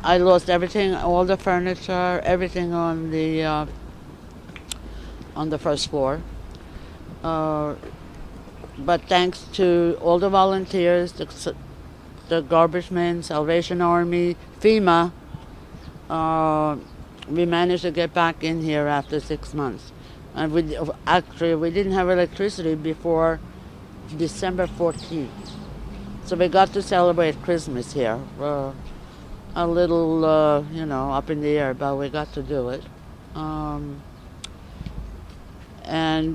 I lost everything, all the furniture, everything on the first floor. But thanks to all the volunteers, the garbage men, Salvation Army, FEMA, we managed to get back in here after 6 months. And we didn't have electricity before December 14th. So we got to celebrate Christmas here. A little, up in the air, but we got to do it. And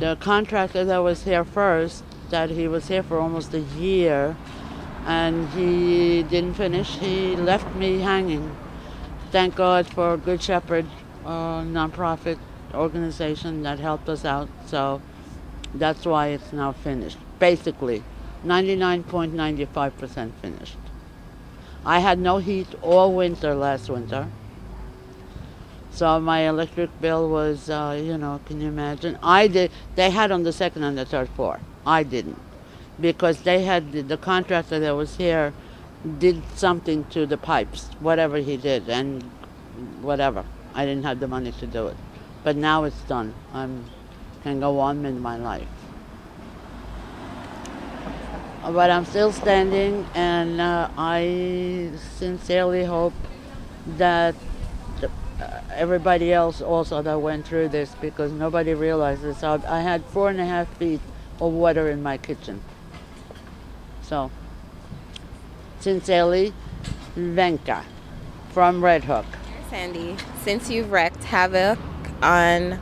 the contractor that was here first, that he was here for almost a year, and he didn't finish. He left me hanging. Thank God for Good Shepherd, nonprofit organization that helped us out. So that's why it's now finished. Basically, 99.95% finished. I had no heat all winter last winter. So my electric bill was, can you imagine? They had on the second and the third floor. I didn't. Because they had, the contractor that was here did something to the pipes, whatever he did, and whatever. I didn't have the money to do it. But now it's done. I can go on with my life. But I'm still standing, and I sincerely hope that everybody else also that went through this, because nobody realizes. I had 4.5 feet of water in my kitchen. So, sincerely, Venka from Red Hook. Sandy, since you've wreaked havoc on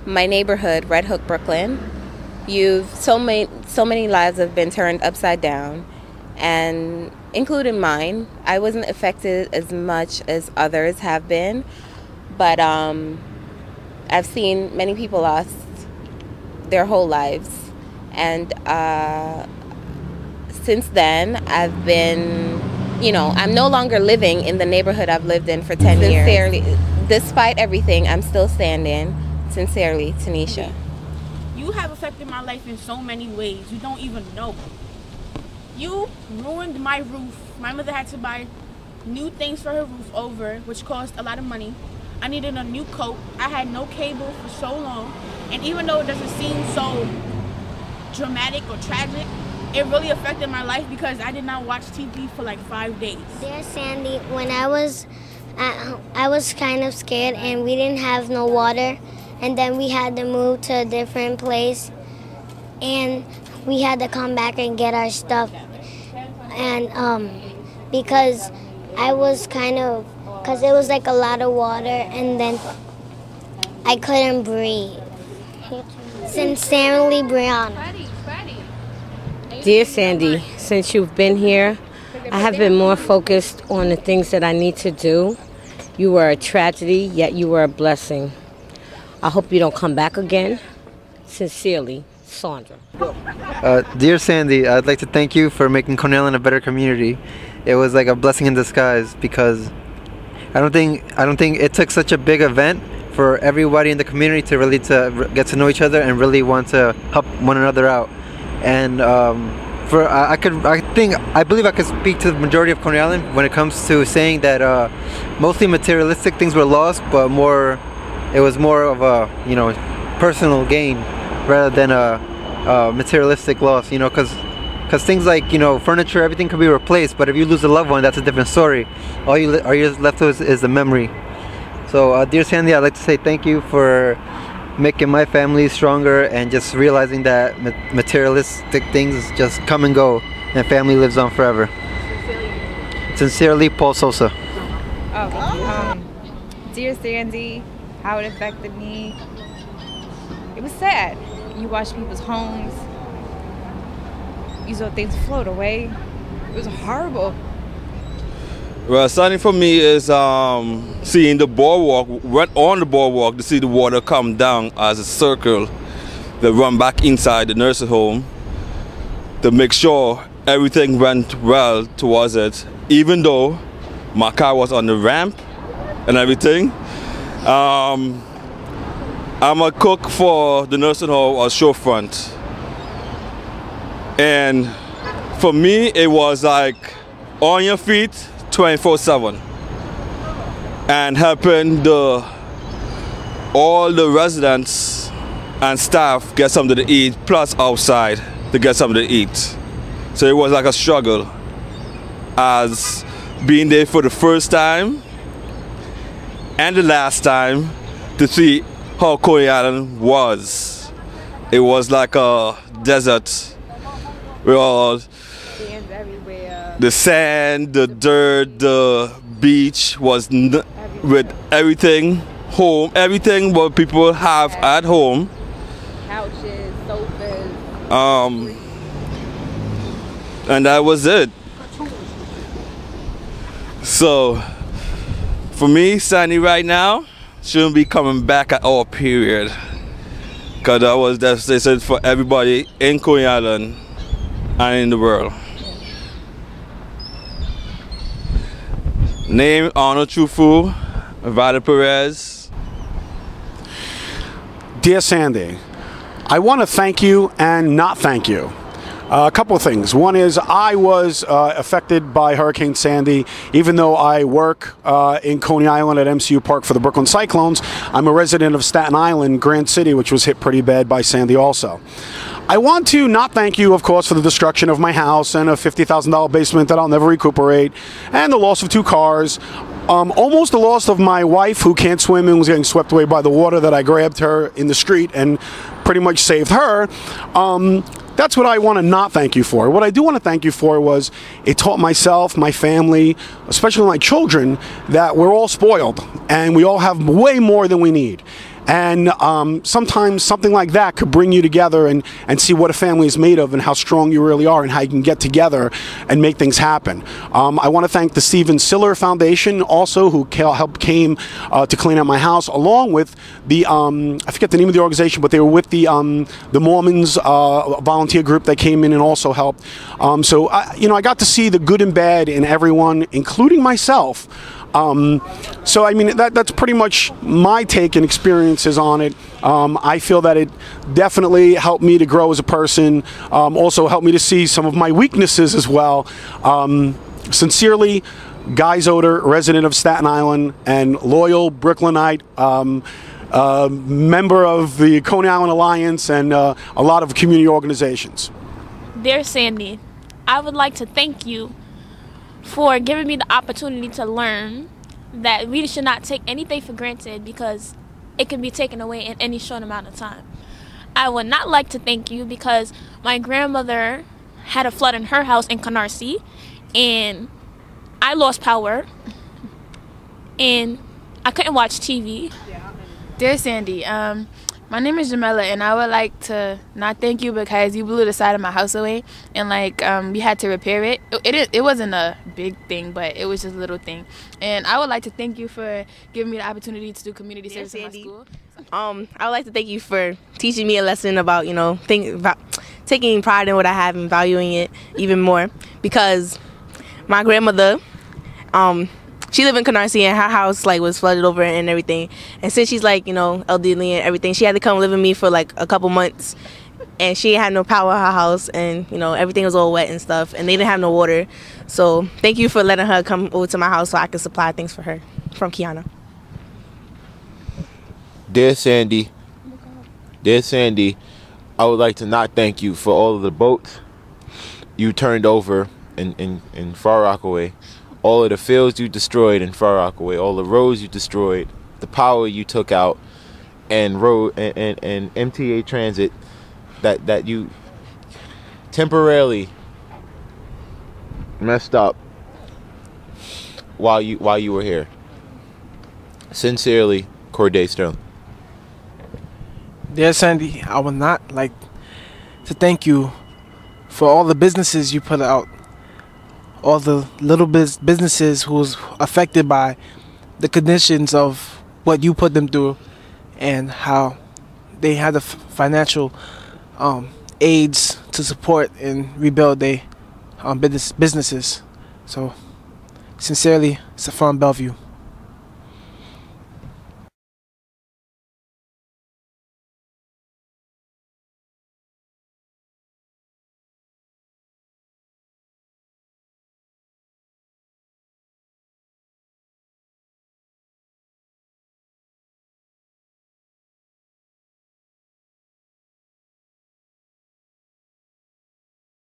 my neighborhood, Red Hook, Brooklyn, so many lives have been turned upside down, and including mine. I wasn't affected as much as others have been, but I've seen many people lost their whole lives, and since then I've been, I'm no longer living in the neighborhood I've lived in for 10 years. Sincerely, despite everything, I'm still standing. Sincerely, Tanisha. You have affected my life in so many ways. You don't even know. You ruined my roof. My mother had to buy new things for her roof over, which cost a lot of money. I needed a new coat. I had no cable for so long. And even though it doesn't seem so dramatic or tragic, it really affected my life because I did not watch TV for like 5 days. Dear Sandy, when I was kind of scared, and we didn't have no water, and then we had to move to a different place, and we had to come back and get our stuff. And because I was because it was like a lot of water, and then I couldn't breathe. Sincerely, Brianna. Dear Sandy, since you've been here, I have been more focused on the things that I need to do. You were a tragedy, yet you were a blessing. I hope you don't come back again. Sincerely, Sandra. Dear Sandy, I'd like to thank you for making Cornell a better community. It was like a blessing in disguise, because I don't think it took such a big event for everybody in the community to really get to know each other and really want to help one another out. And I believe I could speak to the majority of Coney Island when it comes to saying that mostly materialistic things were lost, but it was more of a personal gain rather than a materialistic loss. Because things like furniture, everything can be replaced, but if you lose a loved one, that's a different story. All you're left with is the memory. So dear Sandy, I'd like to say thank you for making my family stronger, and just realizing that materialistic things just come and go, and family lives on forever. Sincerely, Paul Sosa. Dear Sandy, how it affected me. It was sad. You watch people's homes. You saw things float away. It was horrible. Well, something for me is seeing the boardwalk, went on the boardwalk to see the water come down as a circle that run back inside the nursing home, to make sure everything went well towards it, even though my car was on the ramp and everything. I'm a cook for the nursing home or show front. And for me, it was like on your feet 24/7. and helping all the residents and staff get something to eat, plus outside to get something to eat. So it was like a struggle as being there for the first time and the last time to see how Coney Island was. It was like a desert with all the sand, the dirt, the beach was with everything home, everything what people have at home. Couches, sofas. And that was it. So for me, Sandy right now shouldn't be coming back at all, period. Because that was devastating for everybody in Coney Island and in the world. Name, honor, truthful, Vada Perez. Dear Sandy, I want to thank you and not thank you. A couple of things. One is I was affected by Hurricane Sandy. Even though I work in Coney Island at MCU Park for the Brooklyn Cyclones, I'm a resident of Staten Island, Grand City, which was hit pretty bad by Sandy also. I want to not thank you, of course, for the destruction of my house and a $50,000 basement that I'll never recuperate, and the loss of 2 cars. Almost the loss of my wife, who can't swim and was getting swept away by the water, that I grabbed her in the street and pretty much saved her. That's what I want to not thank you for. What I do want to thank you for was it taught myself, my family, especially my children, that we're all spoiled and we all have way more than we need. And sometimes something like that could bring you together and see what a family is made of and how strong you really are and how you can get together and make things happen. I want to thank the Stephen Siller Foundation also, who came to clean out my house, along with the, I forget the name of the organization, but they were with the Mormons volunteer group that came in and also helped. So, I got to see the good and bad in everyone, including myself. So I mean that's pretty much my take and experiences on it. I feel that it definitely helped me to grow as a person, also helped me to see some of my weaknesses as well. Sincerely, Guy Zoder, resident of Staten Island and loyal Brooklynite, member of the Coney Island Alliance and a lot of community organizations. Dear Sandy, I would like to thank you for giving me the opportunity to learn that we should not take anything for granted because it can be taken away in any short amount of time. I would not like to thank you because my grandmother had a flood in her house in Canarsie and I lost power and I couldn't watch TV. Dear Sandy, my name is Jamela, and I would like to not thank you because you blew the side of my house away, and we had to repair it. It wasn't a big thing, but it was just a little thing. And I would like to thank you for giving me the opportunity to do community service in my school. I would like to thank you for teaching me a lesson about taking pride in what I have and valuing it even more, because my grandmother, she lived in Canarsie and her house was flooded over and everything. And since she's elderly and everything, she had to come live with me for a couple months. And she had no power in her house, and everything was all wet and stuff, and they didn't have no water. So thank you for letting her come over to my house so I could supply things for her. From Kiana. Dear Sandy, I would like to not thank you for all of the boats you turned over in Far Rockaway. All of the fields you destroyed in Far Rockaway, all the roads you destroyed, the power you took out, and MTA transit that you temporarily messed up while you were here. Sincerely, Corday Sterling. Dear Sandy, I would not like to thank you for all the businesses you put out. All the little businesses who was affected by the conditions of what you put them through and how they had the financial aids to support and rebuild their businesses. So, sincerely, Safran Bellevue.